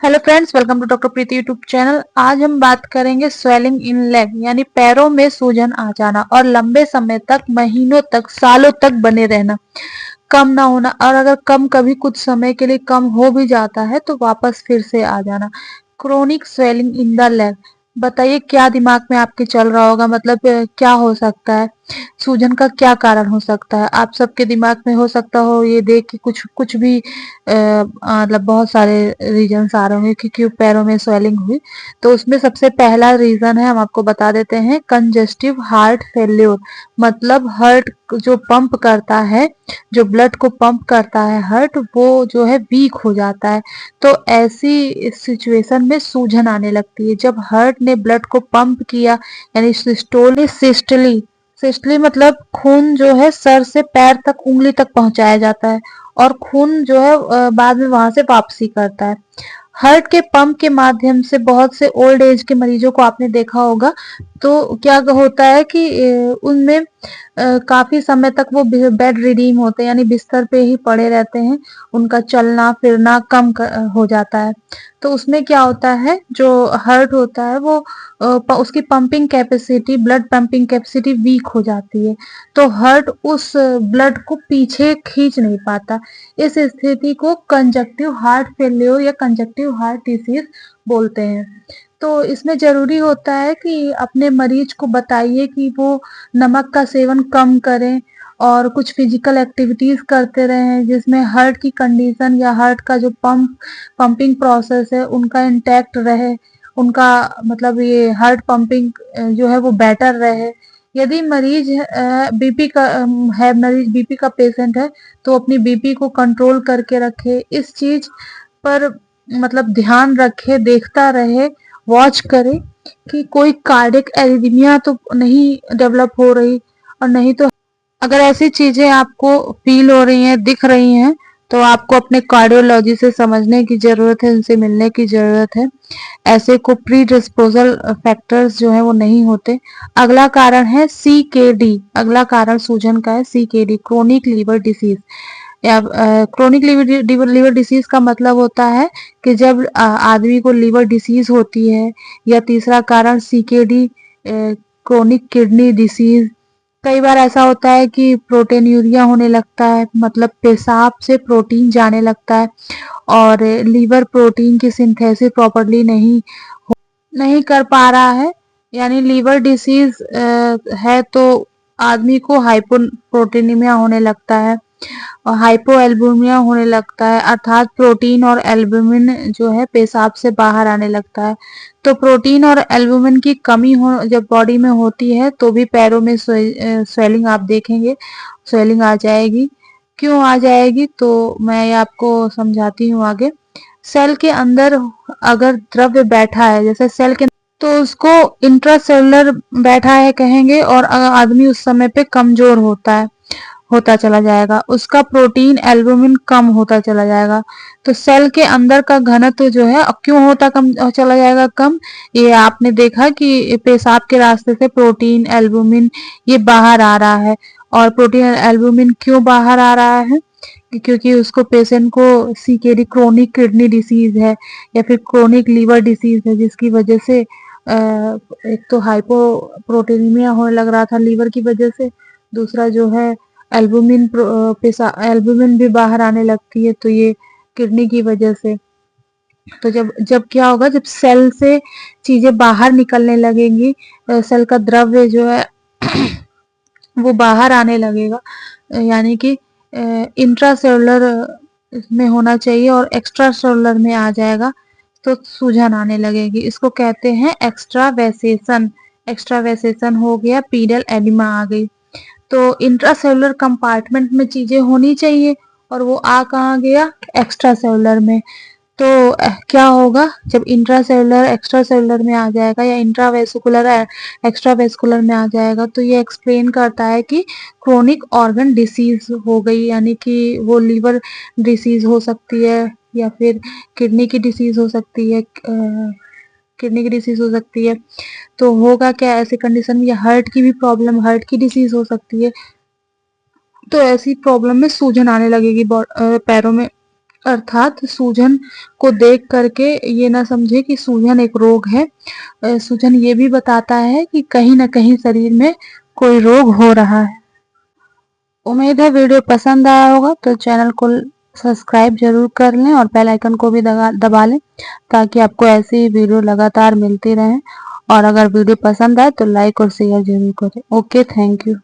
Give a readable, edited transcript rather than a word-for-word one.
Hello friends, welcome to doctor Preeti YouTube channel. आज हम बात करेंगे स्वेलिंग इन लेग यानी पैरों में सूजन आ जाना और लंबे समय तक, महीनों तक, सालों तक बने रहना, कम ना होना, और अगर कम कभी कुछ समय के लिए कम हो भी जाता है तो वापस फिर से आ जाना। Chronic swelling in the leg. बताइए क्या दिमाग में आपके चल रहा होगा, मतलब क्या हो सकता है, सूजन का क्या कारण हो सकता है। आप सबके दिमाग में हो सकता हो ये देख के कुछ कुछ भी मतलब बहुत सारे रीजंस आ रहे होंगे कि क्यों पैरों में स्वेलिंग हुई। तो उसमें सबसे पहला रीजन है, हम आपको बता देते हैं, कंजेस्टिव हार्ट फेल्योर। मतलब हार्ट जो पंप करता है, जो ब्लड को पंप करता है हार्ट, वो जो है वीक हो जाता है। तो ऐसी सिचुएशन में सूजन आने लगती है। जब हार्ट ने ब्लड को पंप किया यानी सिस्टोली सिस्टली, सिस्टली मतलब खून जो है सर से पैर तक, उंगली तक पहुंचाया जाता है और खून जो है बाद में वहां से वापसी करता है। हार्ट के पंप के माध्यम से बहुत से ओल्ड एज के मरीजों को आपने देखा होगा। तो क्या होता है कि उनमें काफी समय तक वो बेड रिडीम होते हैं यानी बिस्तर पे ही पड़े रहते हैं। उनका चलना फिरना कम हो जाता है। तो उसमें क्या होता है, जो हार्ट होता है वो उसकी pumping capacity, blood pumping capacity weak हो जाती है। तो हार्ट उस ब्लड को पीछे खींच नहीं पाता। इस स्थिति को कंजक्टिव हार्ट फेल्योर या कंजक्टिव हार्ट डिसीज बोलते हैं। तो इसमें जरूरी होता है कि अपने मरीज को बताइए कि वो नमक का सेवन कम करें और कुछ फिजिकल एक्टिविटीज करते रहें जिसमें हार्ट की कंडीशन या हार्ट का जो पंपिंग प्रोसेस है उनका इंटैक्ट रहे, उनका मतलब ये हार्ट पंपिंग जो है वो बेटर रहे। यदि मरीज बीपी का है, मरीज बीपी का पेशेंट है, तो अपनी बीपी को कंट्रोल करके रखे, इस चीज पर मतलब ध्यान रखे, देखता रहे, वॉच करे कि कोई कार्डियक एरिथमिया तो नहीं डेवलप हो रही। और नहीं तो अगर ऐसी चीजें आपको फील हो रही हैं, दिख रही हैं, तो आपको अपने कार्डियोलॉजी से समझने की जरूरत है, उनसे मिलने की जरूरत है। ऐसे को प्री डिस्पोजल फैक्टर्स जो है वो नहीं होते। अगला कारण है CKD। अगला कारण सूजन का है CKD, क्रोनिक लीवर डिसीज। या क्रोनिक लीवर डिसीज का मतलब होता है कि जब आदमी को लीवर डिसीज होती है। या तीसरा कारण CKD, क्रोनिक किडनी डिसीज। कई बार ऐसा होता है कि प्रोटीनयूरिया होने लगता है, मतलब पेशाब से प्रोटीन जाने लगता है और लीवर प्रोटीन की सिंथेसिस प्रॉपरली नहीं कर पा रहा है। यानी लीवर डिसीज है तो आदमी को हाइपोप्रोटीनीमिया होने लगता है और हाइपोएल्बुमिया होने लगता है, अर्थात प्रोटीन और एल्बुमिन जो है पेशाब से बाहर आने लगता है। तो प्रोटीन और एल्बुमिन की कमी हो जब बॉडी में होती है तो भी पैरों में स्वेलिंग आप देखेंगे, स्वेलिंग आ जाएगी। क्यों आ जाएगी तो मैं ये आपको समझाती हूँ आगे। सेल के अंदर अगर द्रव्य बैठा है, जैसे सेल के, तो उसको इंट्रासेलुलर बैठा है कहेंगे, और आदमी उस समय पे कमजोर होता चला जाएगा, उसका प्रोटीन एल्बुमिन कम होता चला जाएगा। तो सेल के अंदर का घनत्व जो है क्यों होता कम चला जाएगा, कम। ये आपने देखा कि पेशाब के रास्ते से प्रोटीन एल्बुमिन ये बाहर आ रहा है। और प्रोटीन एल्बुमिन क्यों बाहर आ रहा है, क्योंकि उसको पेशेंट को CKD, क्रोनिक किडनी डिसीज है या फिर क्रोनिक लीवर डिसीज है, जिसकी वजह से एक तो हाइपोप्रोटीनीमिया होने लग रहा था लीवर की वजह से, दूसरा जो है एल्बुमिन एल्बुमिन भी बाहर आने लगती है, तो ये किडनी की वजह से। तो जब जब क्या होगा, जब सेल से चीजें बाहर निकलने लगेंगी, सेल का द्रव्य जो है वो बाहर आने लगेगा, यानी कि इंट्रासेलुलर में होना चाहिए और एक्स्ट्रा सेलुलर में आ जाएगा, तो सूजन आने लगेगी। इसको कहते हैं एक्स्ट्रावेसेशन। एक्स्ट्रावेसेशन हो गया, पीडल एडिमा आ गई। तो इंट्रासेलुलर कंपार्टमेंट में चीजें होनी चाहिए और वो आ कहाँ गया, एक्स्ट्रा सेलुलर में। तो क्या होगा जब इंट्रासेलुलर एक्स्ट्रा सेलुलर में आ जाएगा या इंट्रावेस्कुलर एक्स्ट्रा वेस्कुलर में आ जाएगा, तो ये एक्सप्लेन करता है कि क्रोनिक ऑर्गन डिसीज हो गई, यानी कि वो लीवर डिसीज हो सकती है या फिर किडनी की डिसीज हो सकती है, किडनी की डिसीज हो सकती है। तो होगा क्या ऐसे कंडीशन में, या हार्ट की भी प्रॉब्लम, हार्ट की डिसीज हो सकती है। तो ऐसी प्रॉब्लम में सूजन आने लगेगी पैरों में। अर्थात सूजन को देख करके ये ना समझे कि सूजन एक रोग है। सूजन ये भी बताता है कि कहीं न कहीं शरीर में कोई रोग हो रहा है। उम्मीद है वीडियो पसंद आया होगा, तो चैनल को सब्सक्राइब ज़रूर कर लें और बेल आइकन को भी दबा लें, ताकि आपको ऐसी ही वीडियो लगातार मिलती रहें। और अगर वीडियो पसंद आए तो लाइक और शेयर ज़रूर करें। Okay, thank you.